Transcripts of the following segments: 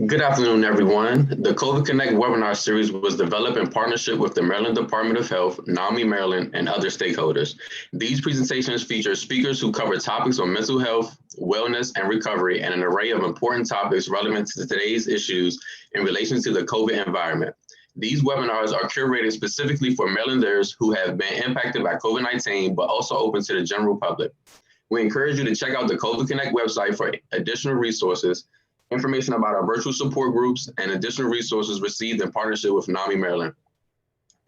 Good afternoon, everyone. The COVID Connect webinar series was developed in partnership with the Maryland Department of Health, NAMI Maryland, and other stakeholders. These presentations feature speakers who cover topics on mental health, wellness, and recovery, and an array of important topics relevant to today's issues in relation to the COVID environment. These webinars are curated specifically for Marylanders who have been impacted by COVID-19, but also open to the general public. We encourage you to check out the COVID Connect website for additional resources, information about our virtual support groups, and additional resources received in partnership with NAMI Maryland.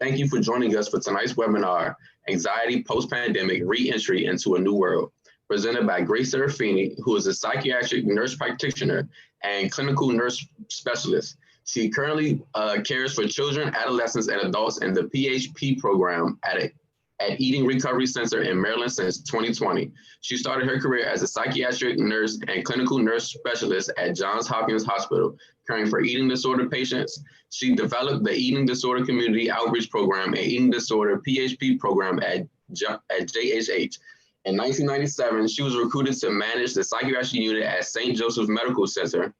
Thank you for joining us for tonight's webinar, Anxiety Post-Pandemic Re-Entry into a New World, presented by Grace Serafini, who is a psychiatric nurse practitioner and clinical nurse specialist. She currently cares for children, adolescents, and adults in the PHP program at Eating Recovery Center in Maryland since 2020. She started her career as a psychiatric nurse and clinical nurse specialist at Johns Hopkins Hospital, caring for eating disorder patients. She developed the Eating Disorder Community Outreach Program and Eating Disorder PHP program at JHH. In 1997, she was recruited to manage the psychiatric unit at St. Joseph's Medical Center,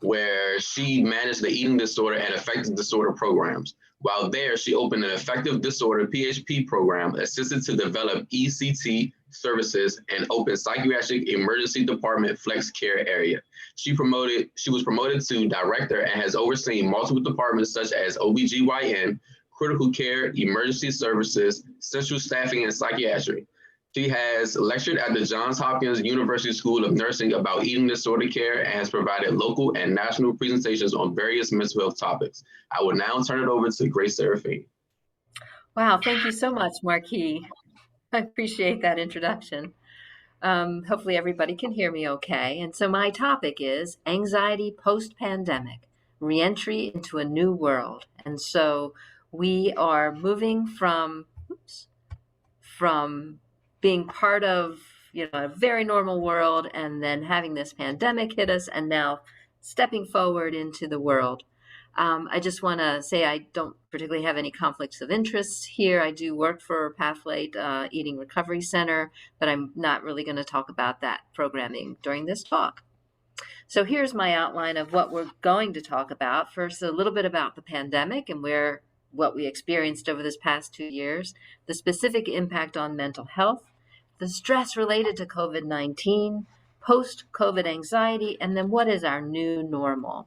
where she managed the eating disorder and affective disorder programs. While there, she opened an affective disorder PHP program, assisted to develop ECT services, and opened psychiatric emergency department flex care area. She was promoted to director and has overseen multiple departments such as OBGYN, critical care, emergency services, central staffing, and psychiatry. She has lectured at the Johns Hopkins University School of Nursing about eating disorder care and has provided local and national presentations on various mental health topics. I will now turn it over to Grace Serafini. Wow, thank you so much, Marquis. I appreciate that introduction. Hopefully everybody can hear me okay. And so my topic is anxiety post-pandemic, reentry into a new world. And so we are moving from being part of a very normal world and then having this pandemic hit us and now stepping forward into the world. I just want to say I don't particularly have any conflicts of interest here. I do work for Pathlight Eating Recovery Center, but I'm not really going to talk about that programming during this talk. So here's my outline of what we're going to talk about. First, a little bit about the pandemic and what we experienced over this past 2 years, the specific impact on mental health, the stress related to COVID-19, post-COVID anxiety, and then what is our new normal.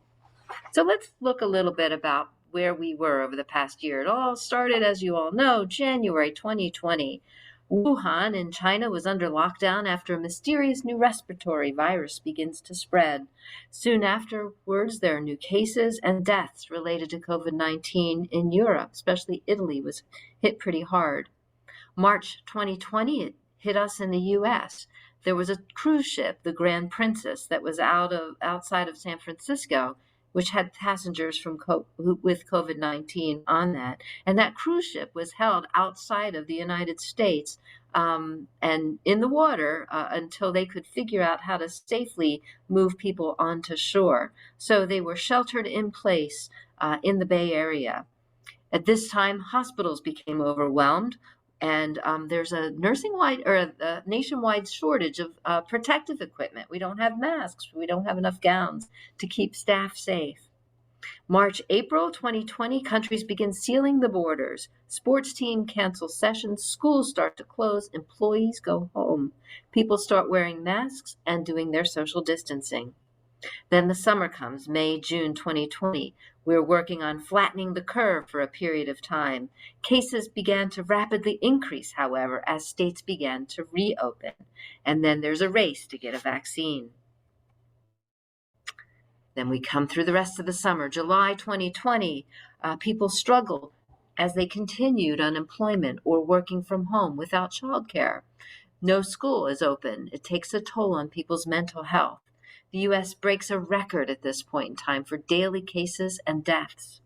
So let's look a little bit about where we were over the past year. It all started, as you all know, January 2020. Wuhan in China was under lockdown after a mysterious new respiratory virus begins to spread. Soon afterwards, there are new cases and deaths related to COVID-19 in Europe, especially Italy was hit pretty hard. March 2020, it hit us in the U.S. There was a cruise ship, the Grand Princess, that was outside of San Francisco, which had passengers with COVID-19 on that. And that cruise ship was held outside of the United States and in the water until they could figure out how to safely move people onto shore. So they were sheltered in place in the Bay Area. At this time, hospitals became overwhelmed. And there's a nationwide shortage of protective equipment. We don't have masks. We don't have enough gowns to keep staff safe. April 2020, countries begin sealing the borders. Sports teams cancel sessions. Schools start to close. Employees go home. People start wearing masks and doing their social distancing. Then the summer comes, May, June 2020. We're working on flattening the curve for a period of time. Cases began to rapidly increase, however, as states began to reopen. And then there's a race to get a vaccine. Then we come through the rest of the summer. July 2020, people struggle as they continued unemployment or working from home without childcare. No school is open. It takes a toll on people's mental health. The U.S. breaks a record at this point in time for daily cases and deaths.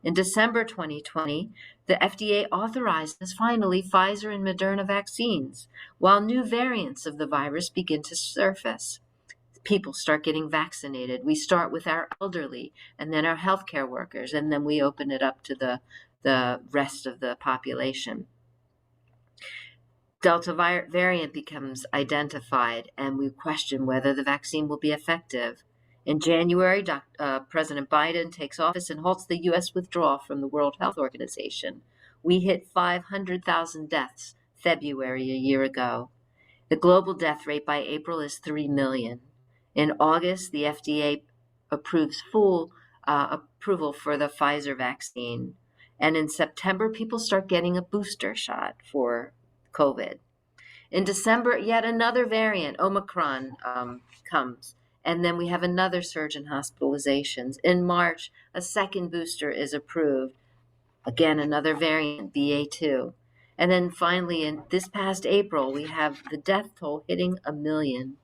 In December 2020, the FDA authorizes finally Pfizer and Moderna vaccines, while new variants of the virus begin to surface. People start getting vaccinated. We start with our elderly, and then our healthcare workers, and then we open it up to the rest of the population. Delta variant becomes identified, and we question whether the vaccine will be effective. In January, President Biden takes office and halts the U.S. withdrawal from the World Health Organization. We hit 500,000 deaths February a year ago. The global death rate by April is 3 million. In August, the FDA approves full approval for the Pfizer vaccine. And in September, people start getting a booster shot for COVID. In December, yet another variant, Omicron, comes. And then we have another surge in hospitalizations. In March, a second booster is approved. Again, another variant, BA2. And then finally, in this past April, we have the death toll hitting 1 million.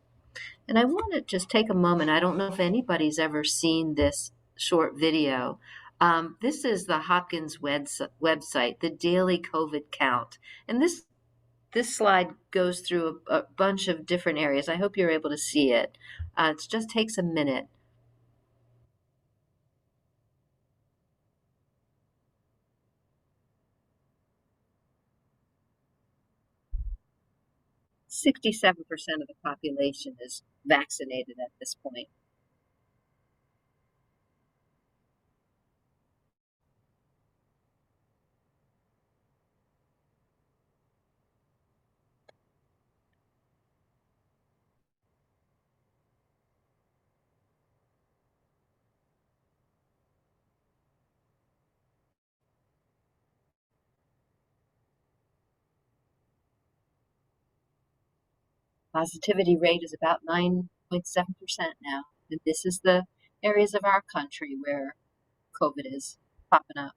And I want to just take a moment. I don't know if anybody's ever seen this short video. This is the Hopkins website, the daily COVID count. And this slide goes through a bunch of different areas. I hope you're able to see it. It just takes a minute. 67% of the population is vaccinated at this point. Positivity rate is about 9.7% now. And this is the areas of our country where COVID is popping up.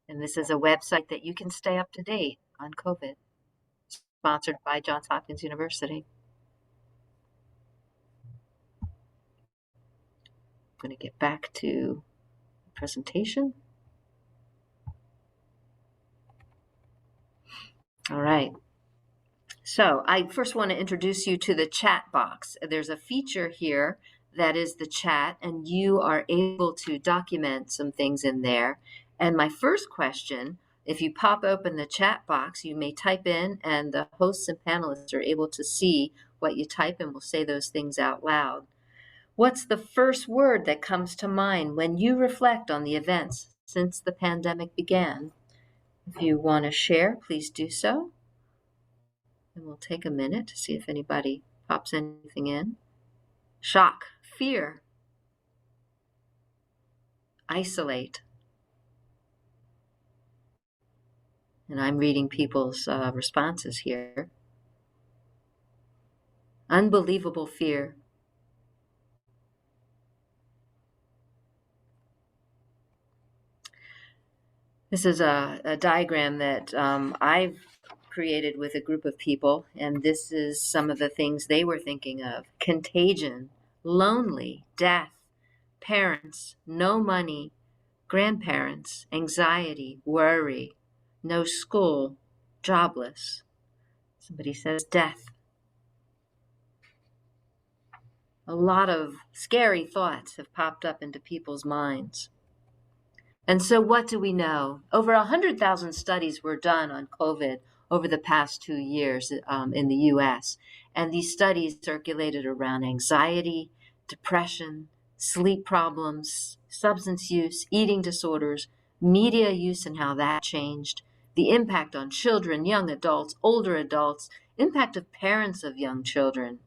And this is a website that you can stay up to date on COVID, sponsored by Johns Hopkins University. I'm going to get back to the presentation. All right. So I first want to introduce you to the chat box. There's a feature here that is the chat, and you are able to document some things in there. And my first question, if you pop open the chat box, you may type in, and the hosts and panelists are able to see what you type, and we'll say those things out loud. What's the first word that comes to mind when you reflect on the events since the pandemic began? If you want to share, please do so. And we'll take a minute to see if anybody pops anything in. Shock, fear, isolate. And I'm reading people's responses here. Unbelievable fear. This is a diagram that I've created with a group of people, and this is some of the things they were thinking of. Contagion, lonely, death, parents, no money, grandparents, anxiety, worry, no school, jobless. Somebody says death. A lot of scary thoughts have popped up into people's minds. And so what do we know? Over 100,000 studies were done on COVID over the past 2 years in the US. And these studies circulated around anxiety, depression, sleep problems, substance use, eating disorders, media use and how that changed, the impact on children, young adults, older adults, impact of parents of young children,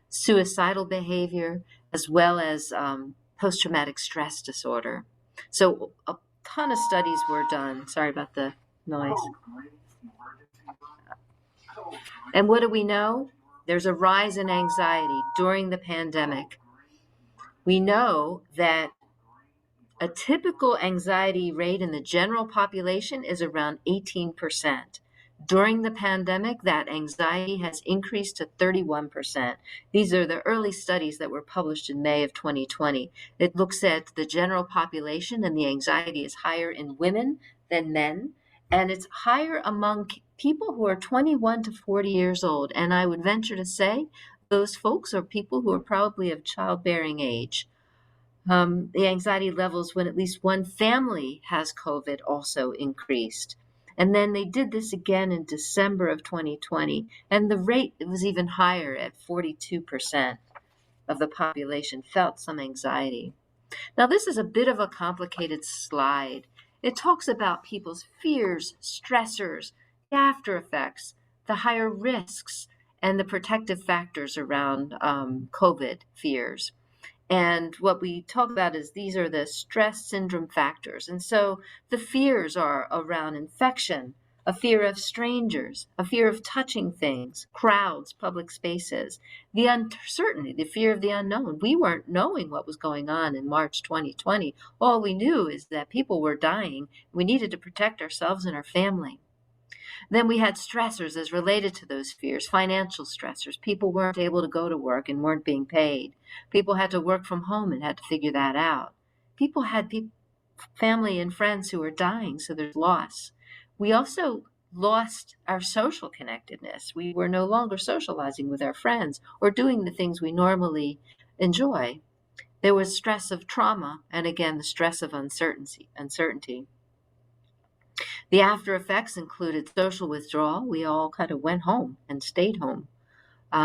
suicidal behavior, as well as post-traumatic stress disorder. So a ton of studies were done. Sorry about the noise. And what do we know? There's a rise in anxiety during the pandemic. We know that a typical anxiety rate in the general population is around 18%. During the pandemic, that anxiety has increased to 31%. These are the early studies that were published in May of 2020. It looks at the general population, and the anxiety is higher in women than men, and it's higher among people who are 21 to 40 years old. And I would venture to say those folks are people who are probably of childbearing age. The anxiety levels when at least one family has COVID also increased. And then they did this again in December of 2020, and the rate was even higher at 42% of the population felt some anxiety. Now, this is a bit of a complicated slide. It talks about people's fears, stressors, the after effects, the higher risks, and the protective factors around COVID fears. And what we talk about is these are the stress syndrome factors. And so the fears are around infection, a fear of strangers, a fear of touching things, crowds, public spaces, the uncertainty, the fear of the unknown. We weren't knowing what was going on in March 2020. All we knew is that people were dying. We needed to protect ourselves and our family. Then we had stressors as related to those fears, financial stressors. People weren't able to go to work and weren't being paid. People had to work from home and had to figure that out. People had family and friends who were dying, so there's loss. We also lost our social connectedness. We were no longer socializing with our friends or doing the things we normally enjoy. There was stress of trauma, and again, the stress of uncertainty. The after effects included social withdrawal. We all kind of went home and stayed home.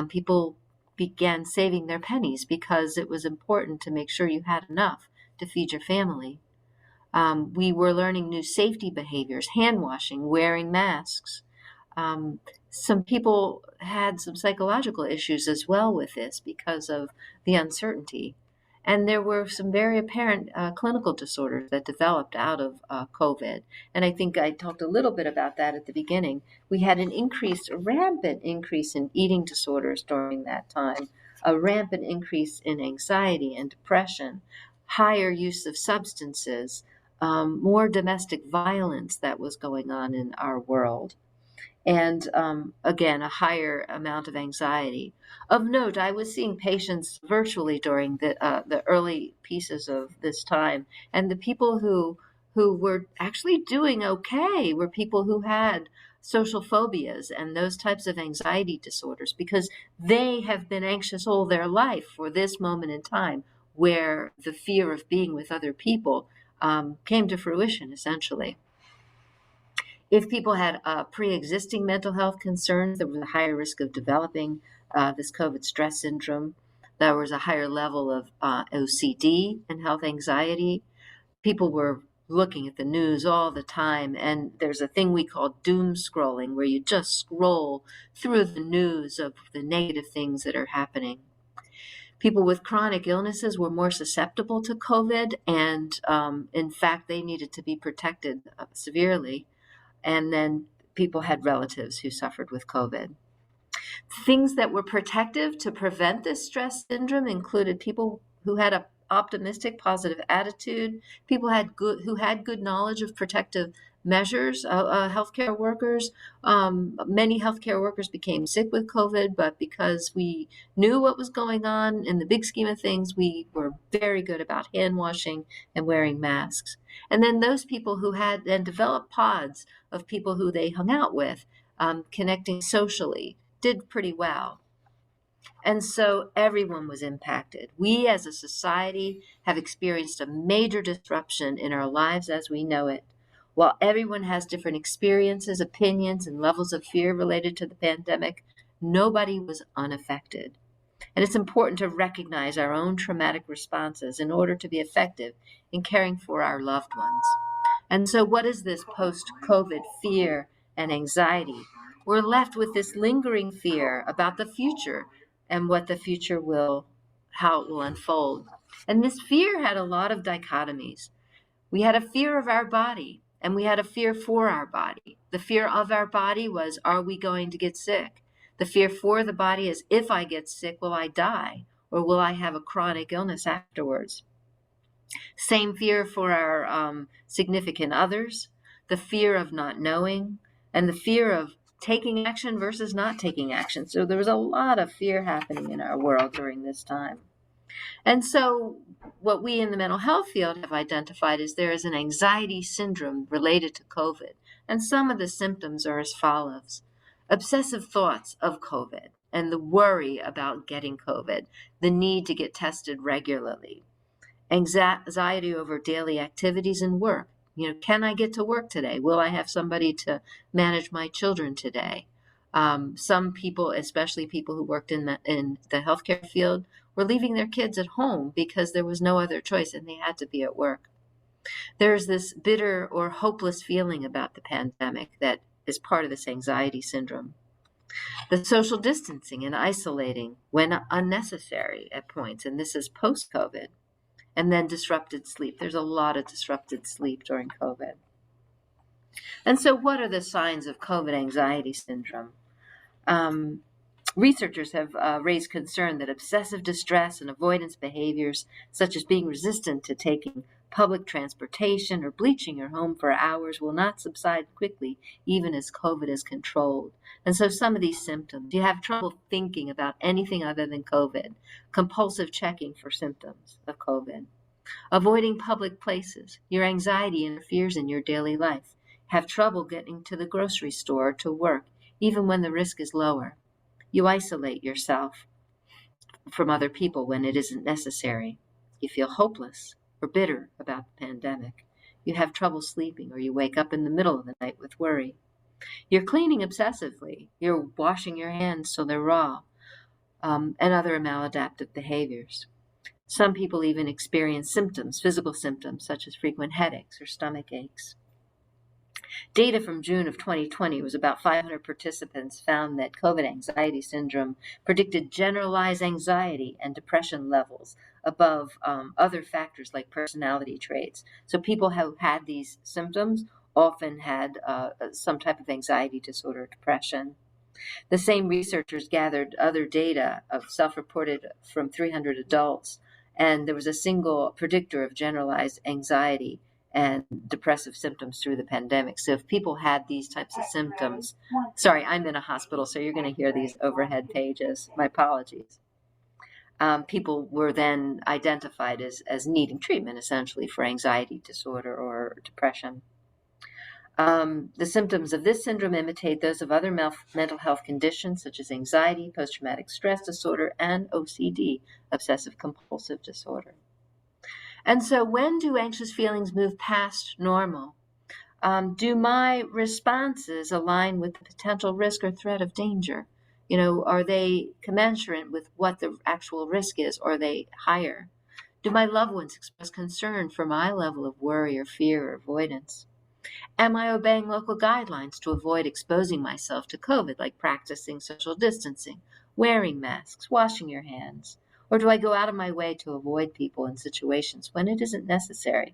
People began saving their pennies because it was important to make sure you had enough to feed your family. We were learning new safety behaviors, hand washing, wearing masks. Some people had some psychological issues as well with this because of the uncertainty. And there were some very apparent clinical disorders that developed out of COVID. And I think I talked a little bit about that at the beginning. We had a rampant increase in eating disorders during that time, a rampant increase in anxiety and depression, higher use of substances, more domestic violence that was going on in our world. And again, a higher amount of anxiety. Of note, I was seeing patients virtually during the early pieces of this time, and the people who were actually doing okay were people who had social phobias and those types of anxiety disorders because they have been anxious all their life for this moment in time where the fear of being with other people came to fruition, essentially. If people had pre-existing mental health concerns, there was a higher risk of developing this COVID stress syndrome. There was a higher level of OCD and health anxiety. People were looking at the news all the time, and there's a thing we call doom scrolling, where you just scroll through the news of the negative things that are happening. People with chronic illnesses were more susceptible to COVID, and in fact, they needed to be protected severely. And then people had relatives who suffered with COVID. Things that were protective to prevent this stress syndrome included people who had an optimistic, positive attitude, people who had good knowledge of protective measures, healthcare workers. Many healthcare workers became sick with COVID, but because we knew what was going on in the big scheme of things, we were very good about hand washing and wearing masks. And then those people who had then developed pods of people who they hung out with, connecting socially, did pretty well. And so everyone was impacted. We as a society have experienced a major disruption in our lives as we know it. While everyone has different experiences, opinions, and levels of fear related to the pandemic, nobody was unaffected. And it's important to recognize our own traumatic responses in order to be effective in caring for our loved ones. And so what is this post-COVID fear and anxiety? We're left with this lingering fear about the future and what the future how it will unfold. And this fear had a lot of dichotomies. We had a fear of our body, and we had a fear for our body. The fear of our body was, are we going to get sick? The fear for the body is, if I get sick, will I die? Or will I have a chronic illness afterwards? Same fear for our significant others, the fear of not knowing, and the fear of taking action versus not taking action. So there was a lot of fear happening in our world during this time. And so what we in the mental health field have identified is there is an anxiety syndrome related to COVID. And some of the symptoms are as follows: obsessive thoughts of COVID and the worry about getting COVID, the need to get tested regularly, anxiety over daily activities and work. Can I get to work today? Will I have somebody to manage my children today? Some people, especially people who worked in the healthcare field, were leaving their kids at home because there was no other choice and they had to be at work. There's this bitter or hopeless feeling about the pandemic that is part of this anxiety syndrome. The social distancing and isolating when unnecessary at points, and this is post-COVID. And then disrupted sleep. There's a lot of disrupted sleep during COVID. And so what are the signs of COVID anxiety syndrome? Researchers have raised concern that obsessive distress and avoidance behaviors, such as being resistant to taking public transportation or bleaching your home for hours, will not subside quickly, even as COVID is controlled. And so some of these symptoms, you have trouble thinking about anything other than COVID, compulsive checking for symptoms of COVID, avoiding public places, your anxiety interferes in your daily life, have trouble getting to the grocery store or to work, even when the risk is lower. You isolate yourself from other people when it isn't necessary. You feel hopeless or bitter about the pandemic. You have trouble sleeping, or you wake up in the middle of the night with worry. You're cleaning obsessively. You're washing your hands so they're raw, and other maladaptive behaviors. Some people even experience symptoms, physical symptoms, such as frequent headaches or stomach aches. Data from June of 2020 was about 500 participants found that COVID anxiety syndrome predicted generalized anxiety and depression levels above other factors like personality traits. So people who had these symptoms often had some type of anxiety disorder or depression. The same researchers gathered other data of self-reported from 300 adults, and there was a single predictor of generalized anxiety and depressive symptoms through the pandemic. So if people had these types of symptoms, sorry, I'm in a hospital, so you're going to hear these overhead pages. My apologies. People were then identified as needing treatment, essentially, for anxiety disorder or depression. The symptoms of this syndrome imitate those of other mental health conditions, such as anxiety, post-traumatic stress disorder, and OCD, obsessive compulsive disorder. And so when do anxious feelings move past normal? Do my responses align with the potential risk or threat of danger? Are they commensurate with what the actual risk is, or are they higher? Do my loved ones express concern for my level of worry or fear or avoidance? Am I obeying local guidelines to avoid exposing myself to COVID, like practicing social distancing, wearing masks, washing your hands? Or do I go out of my way to avoid people in situations when it isn't necessary?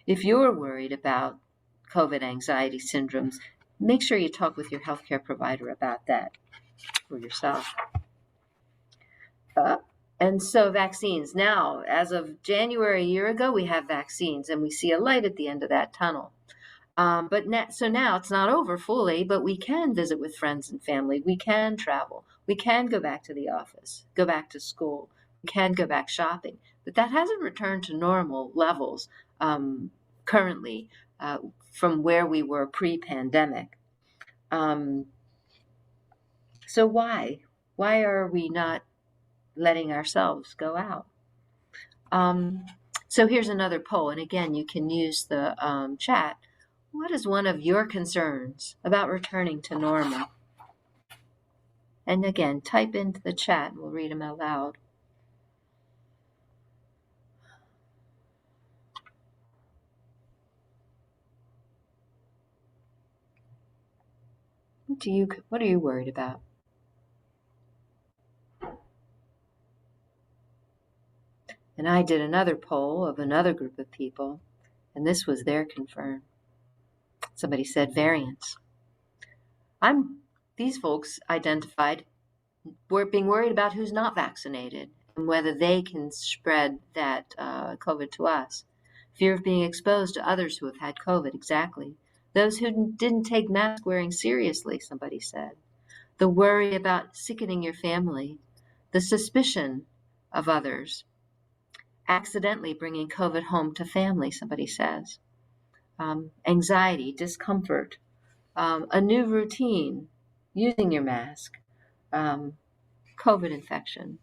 If you're worried about COVID anxiety syndromes, make sure you talk with your healthcare provider about that for yourself. And so vaccines. Now, as of January a year ago, we have vaccines, and we see a light at the end of that tunnel. So now it's not over fully, but we can visit with friends and family. We can travel. We can go back to the office, go back to school. We can go back shopping. But that hasn't returned to normal levels currently from where we were pre-pandemic. So why? Why are we not letting ourselves go out? So here's another poll. And again, you can use the chat. What is one of your concerns about returning to normal? And again, type into the chat and we'll read them out loud. What are you worried about? And I did another poll of another group of people, and this was their concern. Somebody said variants. These folks identified being worried about who's not vaccinated and whether they can spread that COVID to us. Fear of being exposed to others who have had COVID, exactly. Those who didn't take mask wearing seriously, somebody said. The worry about sickening your family. The suspicion of others. Accidentally bringing COVID home to family, somebody says. Anxiety, discomfort, a new routine, using your mask, COVID infection.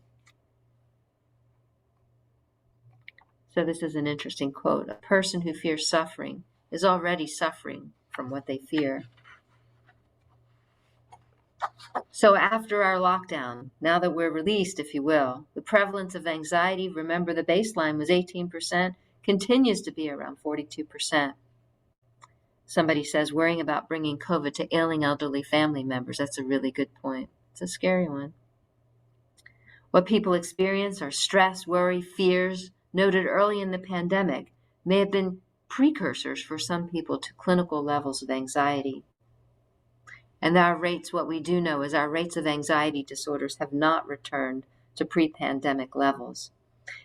So this is an interesting quote. A person who fears suffering is already suffering from what they fear. So after our lockdown, now that we're released, if you will, the prevalence of anxiety, remember the baseline was 18%, continues to be around 42%. Somebody says worrying about bringing COVID to ailing elderly family members. That's a really good point. It's a scary one. What people experience are stress, worry, fears, noted early in the pandemic, may have been precursors for some people to clinical levels of anxiety. And our rates, what we do know is our rates of anxiety disorders have not returned to pre-pandemic levels.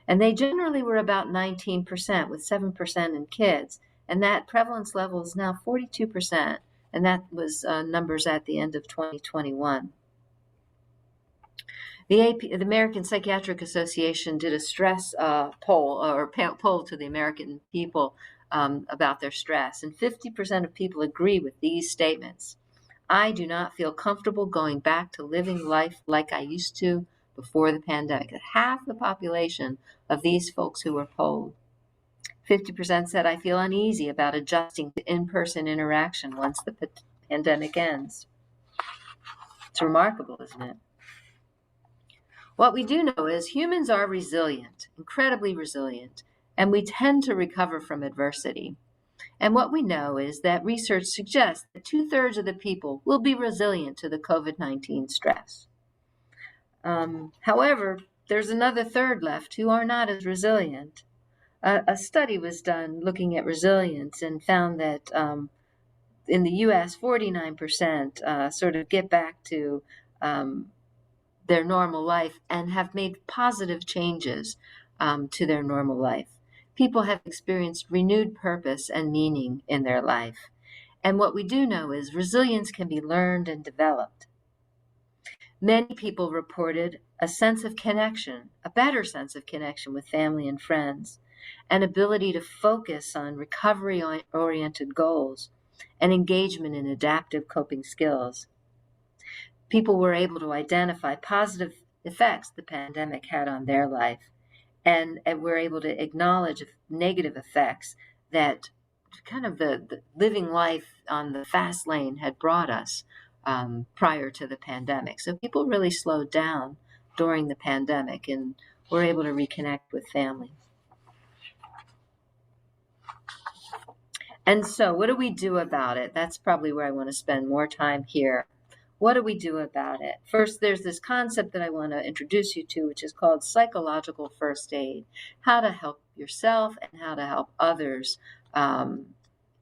And they generally were about 19%, with 7% in kids. And that prevalence level is now 42%. And that was numbers at the end of 2021. The American Psychiatric Association did a stress poll to the American people about their stress. And 50% of people agree with these statements. I do not feel comfortable going back to living life like I used to before the pandemic. Half the population of these folks who were polled. 50% said, I feel uneasy about adjusting to in-person interaction once the pandemic ends. It's remarkable, isn't it? What we do know is humans are resilient, incredibly resilient, and we tend to recover from adversity. And what we know is that research suggests that 2/3 of the people will be resilient to the COVID-19 stress. However, there's another third left who are not as resilient. A study was done looking at resilience and found that in the US, 49% sort of get back to their normal life and have made positive changes to their normal life. People have experienced renewed purpose and meaning in their life. And what we do know is resilience can be learned and developed. Many people reported a sense of connection, a better sense of connection with family and friends, an ability to focus on recovery-oriented goals, and engagement in adaptive coping skills. People were able to identify positive effects the pandemic had on their life, and we're able to acknowledge negative effects that kind of the living life on the fast lane had brought us prior to the pandemic. So people really slowed down during the pandemic and were able to reconnect with family. And so what do we do about it? That's probably where I want to spend more time here. What do we do about it? First, there's this concept that I want to introduce you to, which is called psychological first aid, how to help yourself and how to help others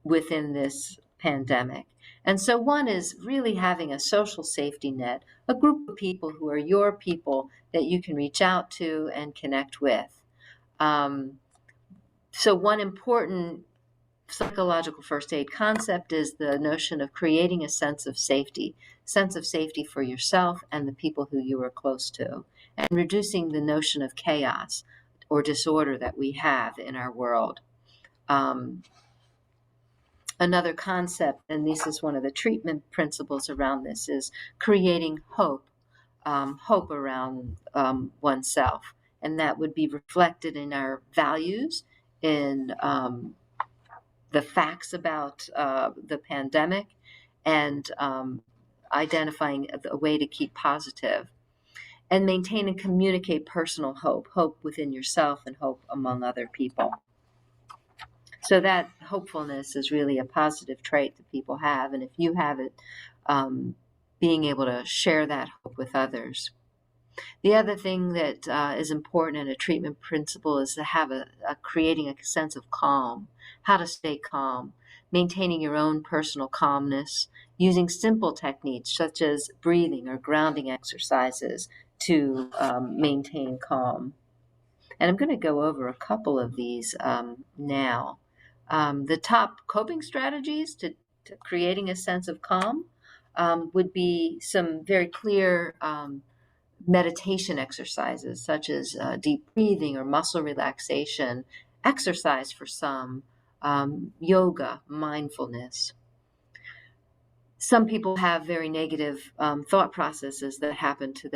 within this pandemic. And so one is really having a social safety net, a group of people who are your people that you can reach out to and connect with. So one important psychological first aid concept is the notion of creating a sense of safety for yourself and the people who you are close to, and reducing the notion of chaos or disorder that we have in our world. Another concept, and this is one of the treatment principles around this, is creating hope around oneself. And that would be reflected in our values, in the facts about the pandemic, and identifying a way to keep positive, and maintain and communicate personal hope within yourself and hope among other people. So that hopefulness is really a positive trait that people have, and if you have it, being able to share that hope with others. The other thing that is important in a treatment principle is to have creating a sense of calm, how to stay calm, maintaining your own personal calmness, using simple techniques such as breathing or grounding exercises to maintain calm. And I'm going to go over a couple of these now. The top coping strategies to creating a sense of calm would be some very clear meditation exercises such as deep breathing or muscle relaxation, exercise for some, yoga, mindfulness. Some people have very negative thought processes that happen to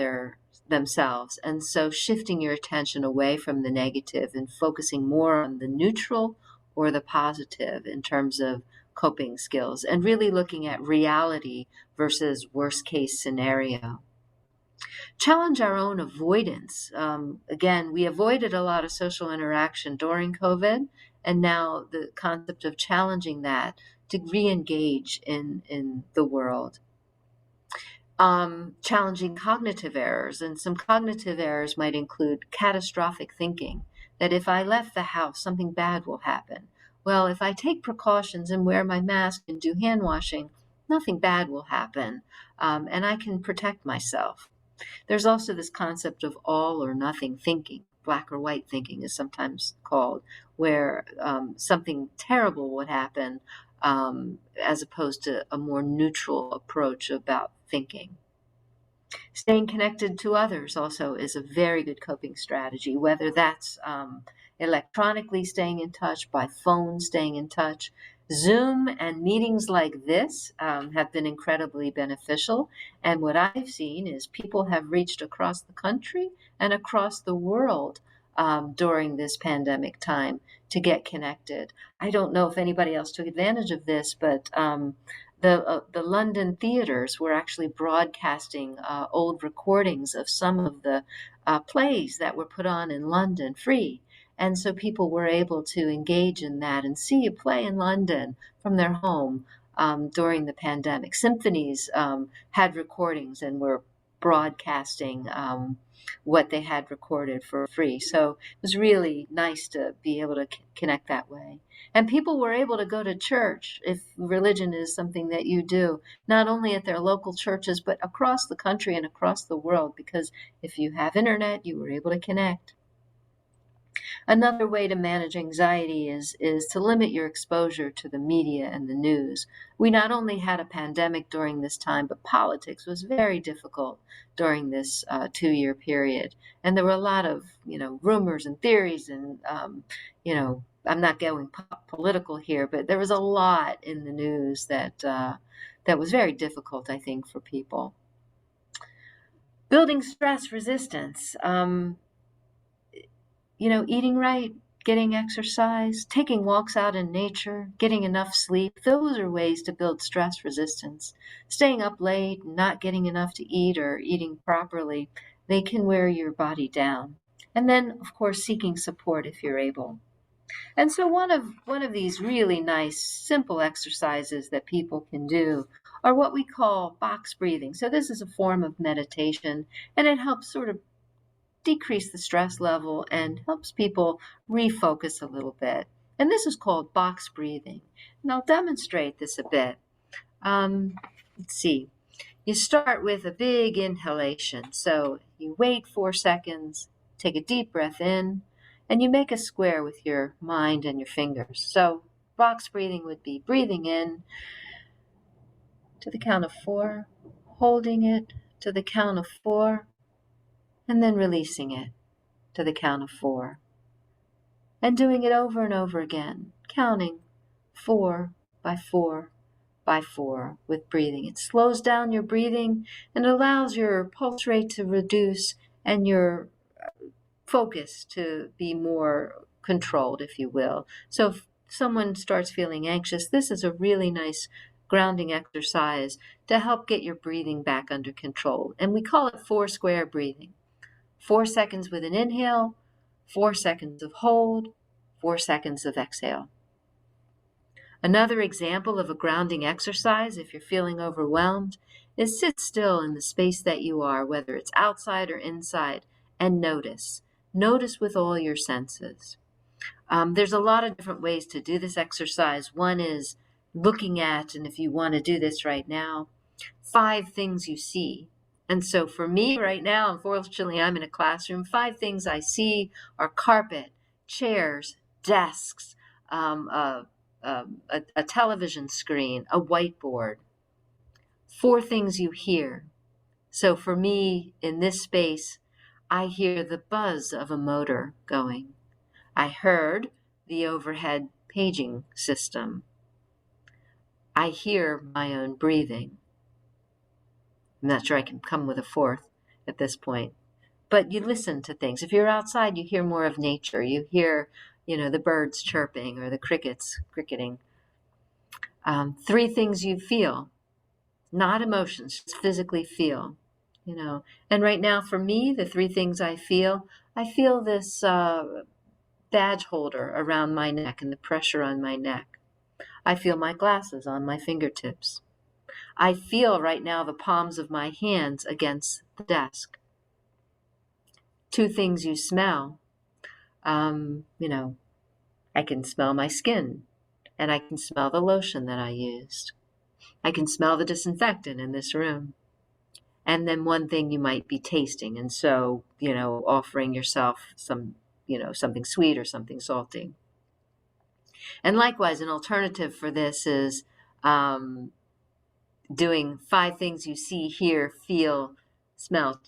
themselves. And so shifting your attention away from the negative and focusing more on the neutral or the positive in terms of coping skills, and really looking at reality versus worst case scenario. Challenge our own avoidance. Again, we avoided a lot of social interaction during COVID, and now the concept of challenging that to re-engage in the world. Challenging cognitive errors, and some cognitive errors might include catastrophic thinking, that if I left the house, something bad will happen. Well, if I take precautions and wear my mask and do hand washing, nothing bad will happen, and I can protect myself. There's also this concept of all or nothing thinking. Black or white thinking is sometimes called, where something terrible would happen, as opposed to a more neutral approach about thinking. Staying connected to others also is a very good coping strategy, whether that's electronically staying in touch, by phone staying in touch. Zoom and meetings like this have been incredibly beneficial. And what I've seen is people have reached across the country and across the world during this pandemic time to get connected. I don't know if anybody else took advantage of this, but the London theaters were actually broadcasting old recordings of some of the plays that were put on in London free. And so people were able to engage in that and see a play in London from their home during the pandemic. Symphonies had recordings and were broadcasting what they had recorded for free. So it was really nice to be able to connect that way. And people were able to go to church, if religion is something that you do, not only at their local churches, but across the country and across the world, because if you have internet, you were able to connect. Another way to manage anxiety is to limit your exposure to the media and the news. We not only had a pandemic during this time, but politics was very difficult during this 2-year period. And there were a lot of, rumors and theories and, I'm not going political here, but there was a lot in the news that was very difficult, I think, for people. Building stress resistance. Eating right, getting exercise, taking walks out in nature, getting enough sleep, those are ways to build stress resistance. Staying up late, not getting enough to eat or eating properly, they can wear your body down. And then, of course, seeking support if you're able. And so one of these really nice, simple exercises that people can do are what we call box breathing. So this is a form of meditation, and it helps sort of decrease the stress level and helps people refocus a little bit. And this is called box breathing. And I'll demonstrate this a bit. Let's see. You start with a big inhalation. So you wait 4 seconds, take a deep breath in, and you make a square with your mind and your fingers. So box breathing would be breathing in to the count of 4, holding it to the count of 4, and then releasing it to the count of 4. And doing it over and over again, counting 4 by 4 by 4 with breathing. It slows down your breathing and allows your pulse rate to reduce and your focus to be more controlled, if you will. So if someone starts feeling anxious, this is a really nice grounding exercise to help get your breathing back under control. And we call it 4 square breathing. 4 seconds with an inhale, 4 seconds of hold, 4 seconds of exhale. Another example of a grounding exercise, if you're feeling overwhelmed, is sit still in the space that you are, whether it's outside or inside, and notice. Notice with all your senses. There's a lot of different ways to do this exercise. One is looking at, and if you want to do this right now, 5 things you see. And so for me right now, unfortunately, I'm in a classroom. 5 things I see are carpet, chairs, desks, a television screen, a whiteboard. 4 things you hear. So for me, in this space, I hear the buzz of a motor going. I heard the overhead paging system. I hear my own breathing. I'm not sure I can come with a 4th at this point. but you listen to things. If you're outside, you hear more of nature. You hear, the birds chirping or the crickets cricketing. 3 things you feel, not emotions, just physically feel, And right now for me, the 3 things I feel this badge holder around my neck and the pressure on my neck. I feel my glasses on my fingertips. I feel right now the palms of my hands against the desk. 2 things you smell. I can smell my skin, and I can smell the lotion that I used. I can smell the disinfectant in this room. And then 1 thing you might be tasting, and so, offering yourself some, something sweet or something salty. And likewise, an alternative for this is doing 5 things you see, hear, feel, smell,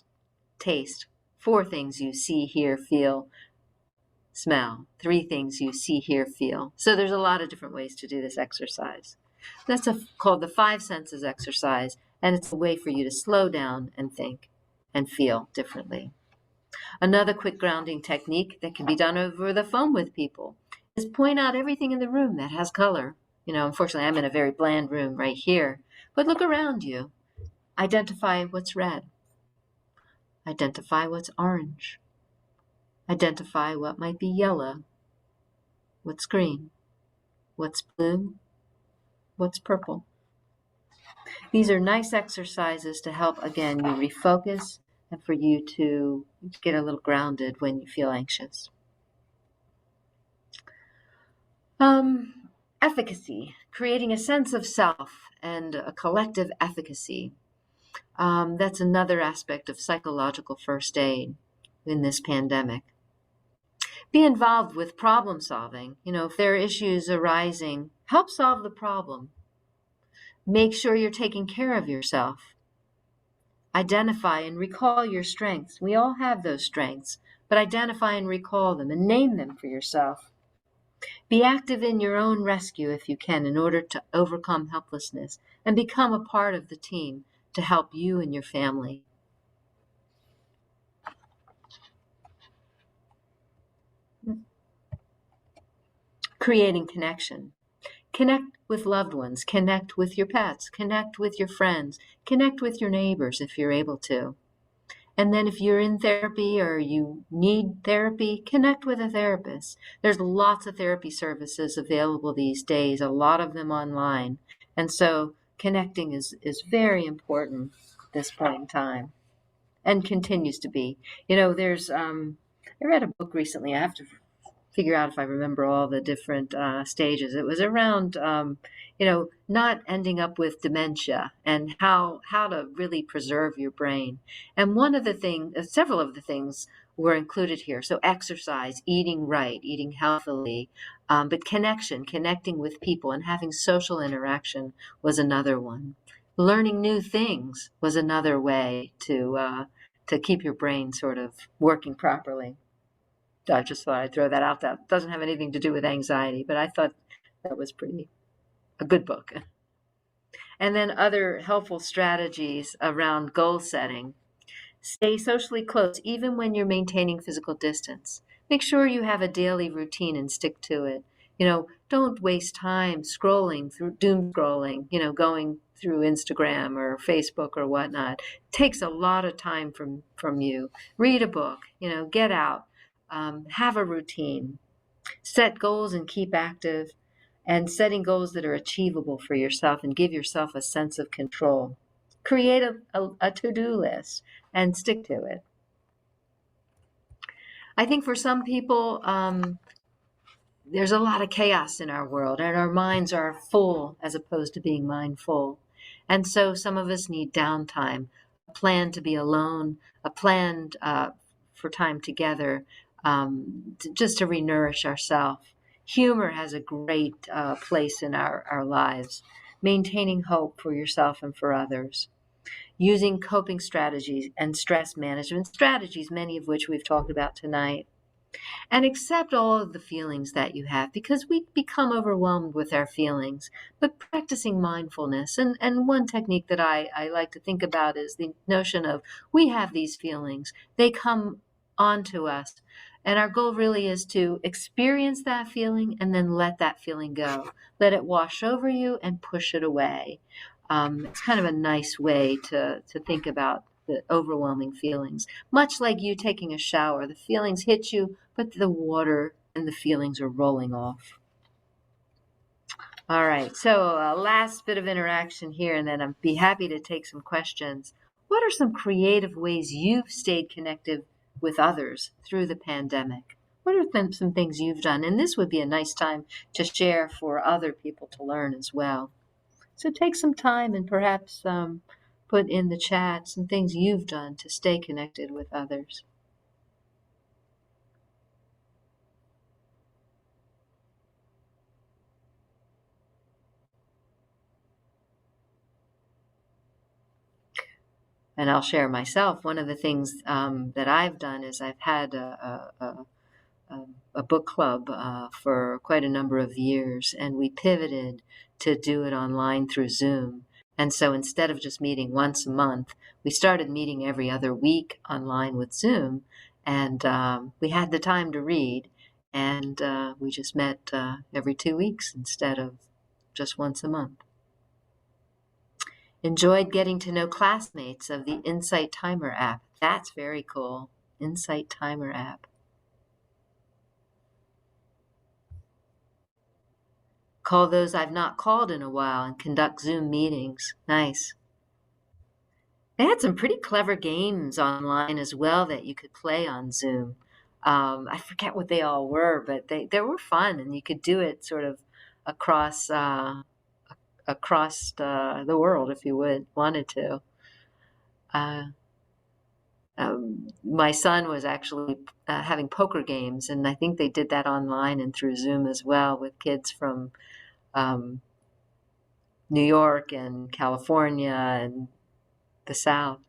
taste. 4 things you see, hear, feel, smell. 3 things you see, hear, feel. So there's a lot of different ways to do this exercise. That's called the 5 senses exercise, and it's a way for you to slow down and think and feel differently. Another quick grounding technique that can be done over the phone with people is point out everything in the room that has color. Unfortunately, I'm in a very bland room right here, but look around you. Identify what's red. Identify what's orange. Identify what might be yellow. What's green? What's blue? What's purple? These are nice exercises to help, again, you refocus and for you to get a little grounded when you feel anxious. Efficacy, creating a sense of self and a collective efficacy. That's another aspect of psychological first aid in this pandemic. Be involved with problem solving. If there are issues arising, help solve the problem. Make sure you're taking care of yourself. Identify and recall your strengths. We all have those strengths, but identify and recall them and name them for yourself. Be active in your own rescue if you can in order to overcome helplessness and become a part of the team to help you and your family. Creating connection. Connect with loved ones, connect with your pets, connect with your friends, connect with your neighbors if you're able to. And then if you're in therapy or you need therapy, connect with a therapist. There's lots of therapy services available these days, a lot of them online. And so connecting is very important at this point in time and continues to be. There's, I read a book recently. I have to figure out if I remember all the different stages. It was around, not ending up with dementia and how to really preserve your brain. And several of the things were included here. So exercise, eating right, eating healthily, but connecting with people and having social interaction was another one. Learning new things was another way to keep your brain sort of working properly. I just thought I'd throw that out. That doesn't have anything to do with anxiety, but I thought that was a good book. And then other helpful strategies around goal setting. Stay socially close, even when you're maintaining physical distance. Make sure you have a daily routine and stick to it. Don't waste time doom scrolling, going through Instagram or Facebook or whatnot. It takes a lot of time from you. Read a book, get out. Have a routine, set goals and keep active, and setting goals that are achievable for yourself and give yourself a sense of control. Create a to-do list and stick to it. I think for some people, there's a lot of chaos in our world and our minds are full as opposed to being mindful. And so some of us need downtime, a plan to be alone, a plan for time together, just to re-nourish ourselves. Humor has a great place in our lives. Maintaining hope for yourself and for others. Using coping strategies and stress management strategies, many of which we've talked about tonight. And accept all of the feelings that you have, because we become overwhelmed with our feelings. But practicing mindfulness, and one technique that I like to think about is the notion of we have these feelings, they come onto us. And our goal really is to experience that feeling and then let that feeling go. Let it wash over you and push it away. It's kind of a nice way to think about the overwhelming feelings. Much like you taking a shower, the feelings hit you, but the water and the feelings are rolling off. All right, so last bit of interaction here, and then I'd be happy to take some questions. What are some creative ways you've stayed connected with others through the pandemic? What are some things you've done? And this would be a nice time to share for other people to learn as well. So take some time and perhaps put in the chat some things you've done to stay connected with others. And I'll share myself. One of the things that I've done is I've had a book club for quite a number of years, and we pivoted to do it online through Zoom. And so instead of just meeting once a month, we started meeting every other week online with Zoom. And we had the time to read, and we just met every 2 weeks instead of just once a month. Enjoyed getting to know classmates of the Insight Timer app. That's very cool. Insight Timer app. Call those I've not called in a while and conduct Zoom meetings. Nice. They had some pretty clever games online as well that you could play on Zoom. I forget what they all were, but they were fun, and you could do it sort of across the world if you wanted to. My son was actually having poker games, and I think they did that online and through Zoom as well with kids from New York and California and the South.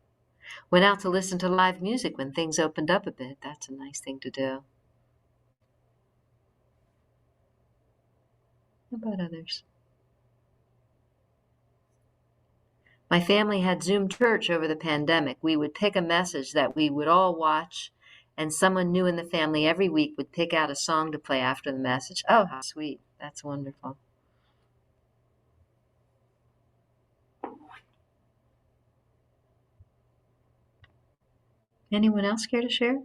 Went out to listen to live music when things opened up a bit. That's a nice thing to do. How about others? My family had Zoom church over the pandemic. We would pick a message that we would all watch, and someone new in the family every week would pick out a song to play after the message. Oh, how sweet. That's wonderful. Anyone else care to share?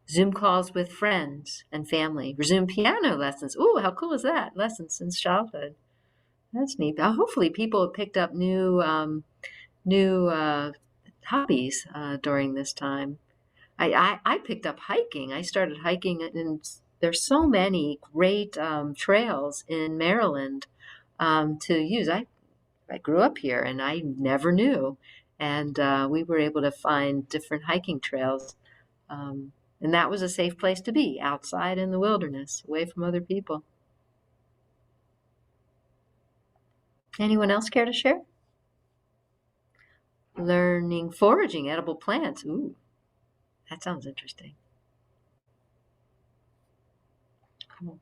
Zoom calls with friends and family. Resume piano lessons. Ooh, how cool is that? Lessons since childhood. That's neat. Hopefully people have picked up new hobbies during this time. I picked up hiking. I started hiking, and there's so many great trails in Maryland to use. I grew up here, and I never knew. And we were able to find different hiking trails. And that was a safe place to be, outside in the wilderness, away from other people. Anyone else care to share? Learning foraging edible plants. Ooh, that sounds interesting. Cool.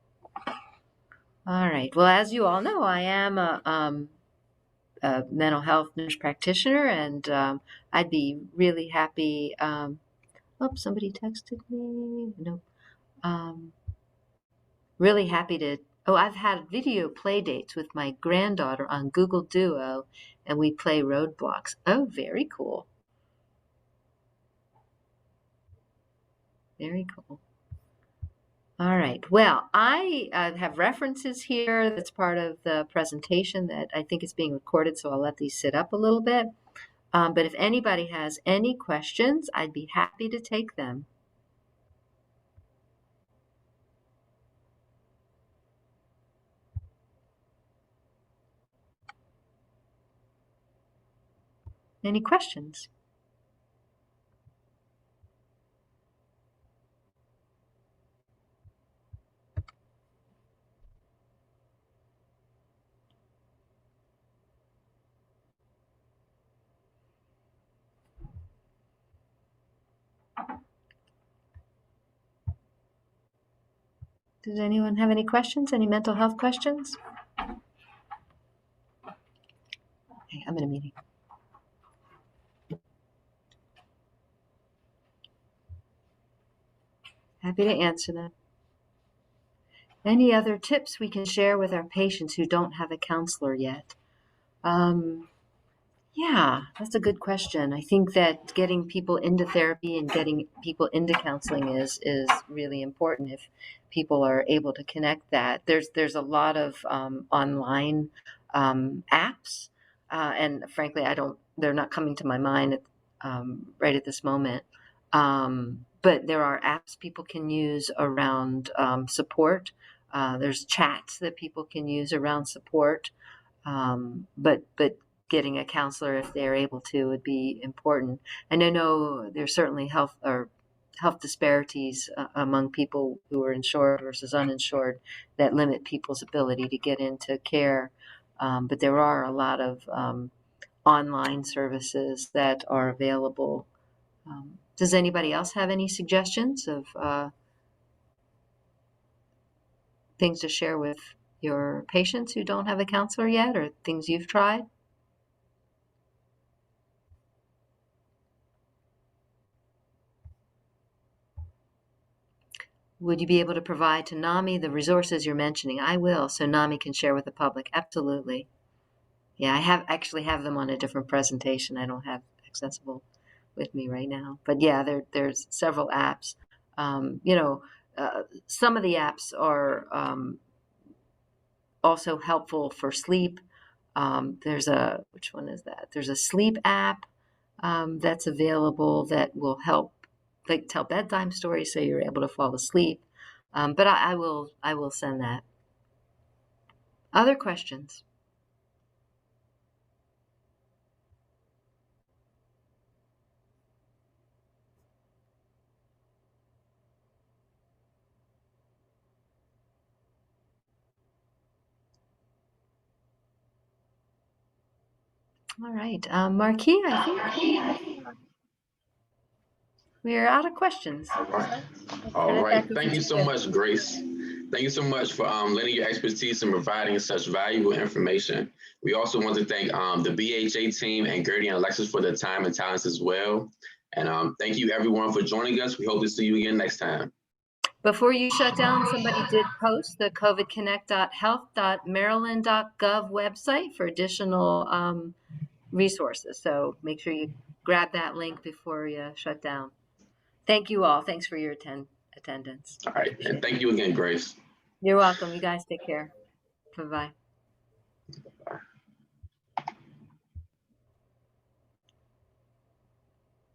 All right. Well, as you all know, I am a mental health nurse practitioner, and I'd be really happy. Oh, somebody texted me. No. Really happy to. Oh, I've had video play dates with my granddaughter on Google Duo, and we play Roadblocks. Oh, very cool. Very cool. All right. Well, I have references here that's part of the presentation that I think is being recorded, so I'll let these sit up a little bit. But if anybody has any questions, I'd be happy to take them. Any questions? Does anyone have any questions? Any mental health questions? Okay, I'm in a meeting. Happy to answer them. Any other tips we can share with our patients who don't have a counselor yet? Yeah, that's a good question. I think that getting people into therapy and getting people into counseling is really important if people are able to connect that. There's a lot of online apps, and frankly, they're not coming to my mind right at this moment. But there are apps people can use around support. There's chats that people can use around support. But getting a counselor, if they're able to, would be important. And I know there's certainly health disparities among people who are insured versus uninsured that limit people's ability to get into care. But there are a lot of online services that are available. Does anybody else have any suggestions of things to share with your patients who don't have a counselor yet, or things you've tried? Would you be able to provide to NAMI the resources you're mentioning? I will, so NAMI can share with the public. Absolutely. Yeah, I actually have them on a different presentation. I don't have accessible with me right now. But yeah, there's several apps. Some of the apps are also helpful for sleep. Which one is that? There's a sleep app that's available that will help, like, tell bedtime stories so you're able to fall asleep. But I will send that. Other questions? All right, Marquis, I think we're out of questions. All right. Let's All turn it back right. over Thank you to so you. much, Grace. Thank you so much for lending your expertise and providing such valuable information. We also want to thank the BHA team and Gertie and Alexis for their time and talents as well. And thank you, everyone, for joining us. We hope to see you again next time. Before you shut down, somebody did post the covidconnect.health.maryland.gov website for additional resources. So make sure you grab that link before you shut down. Thank you all. Thanks for your attendance. All right. And thank you again, Grace. You're welcome. You guys take care. Bye-bye. Bye.